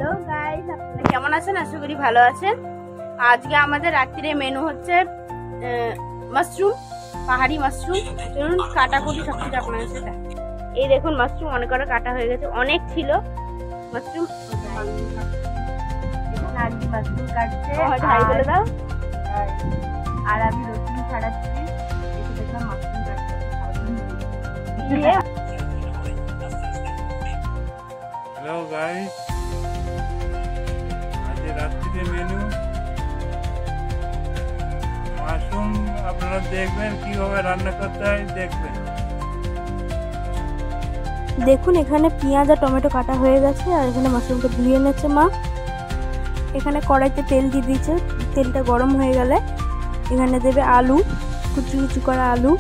Hello guys, আপনারা কেমন আছেন? আশা করি ভালো আছেন। আজকে আমাদের রাত্রিরে মেনু হচ্ছে মাশরুম, পাহাড়ি মাশরুম। চলুন কাটাকুটি সব কিছু আপনাদের সাথে। এই দেখুন মাশরুম অনেক কটা কাটা হয়ে গেছে, অনেক ছিল মাশরুম। এখানে আজকে মাশরুম কাটছে, হাই বলে দাও। আর আমি রসুন ছাড়াচ্ছি। এসে দেখলাম মাশরুম কাটছে। হ্যালো গাইস, আজ রাত্রিতে মেনু মাশরুম। আপনারা দেখবেন কিভাবে রান্না করতে হয়, দেখবেন। দেখুন এখানে পেঁয়াজ আর টমেটো কাটা হয়ে গেছে, আর এখানে মাশরুমটা ধুয়ে নিচ্ছে মা। এখানে কড়াইতে তেল দিয়ে দিয়েছে, তেলটা গরম হয়ে গেলে এখানে দেবে আলু, কুচি কুচি করা আলু।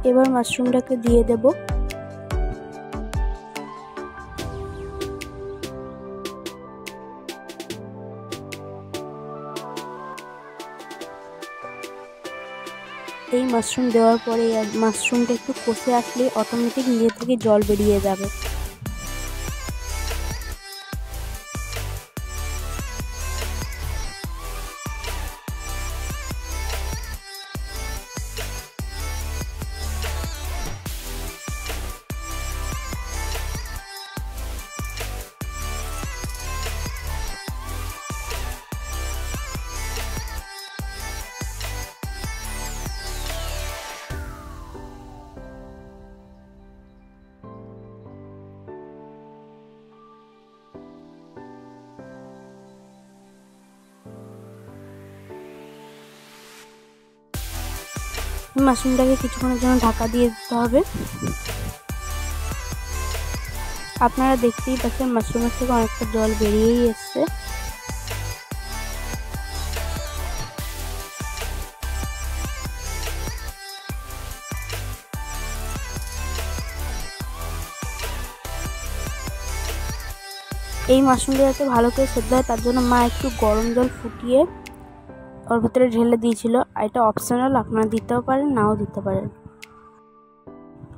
এবার মাশরুমটাকে দিয়ে দেব। এই মাশরুম দেওয়ার পরে মাশরুমটা একটু কষে আসলে অটোমেটিক নিজে থেকে জল বেরিয়ে যাবে। মাশরুমটাকে কিছুক্ষণের জন্য ঢাকা দিয়ে দিতে হবে। আপনারা দেখতেই পাচ্ছেন মাশরুমের থেকে অনেকটা জল বেরিয়েই এসছে। এই মাশরুমটা যাতে ভালো করে সেদ্ধ হয় তার জন্য মা একটু গরম জল ফুটিয়ে ওর ভিতরে ঢেলে দিয়েছিল। এটা অপশনাল, আপনারা দিতেও পারেন নাও দিতে পারেন।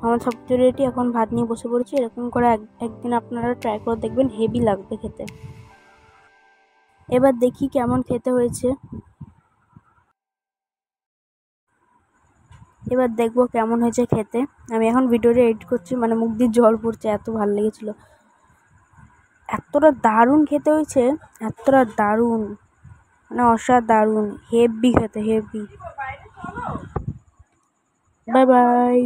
আমার সবজি রেডি, এখন ভাত নিয়ে বসে পড়েছি। এরকম করে একদিন আপনারা ট্রাই করে দেখবেন, হেভি লাগবে খেতে। এবার দেখি কেমন খেতে হয়েছে। এবার দেখবো কেমন হয়েছে খেতে। আমি এখন ভিডিওটা এডিট করছি, মানে মুখ দিয়ে জল পড়ছে, এত ভালো লেগেছিলো। এতটা দারুণ খেতে হয়েছে, এতটা দারুণ, মানে অসাধারণ, হেভি খেতে, হেভি। Bye bye.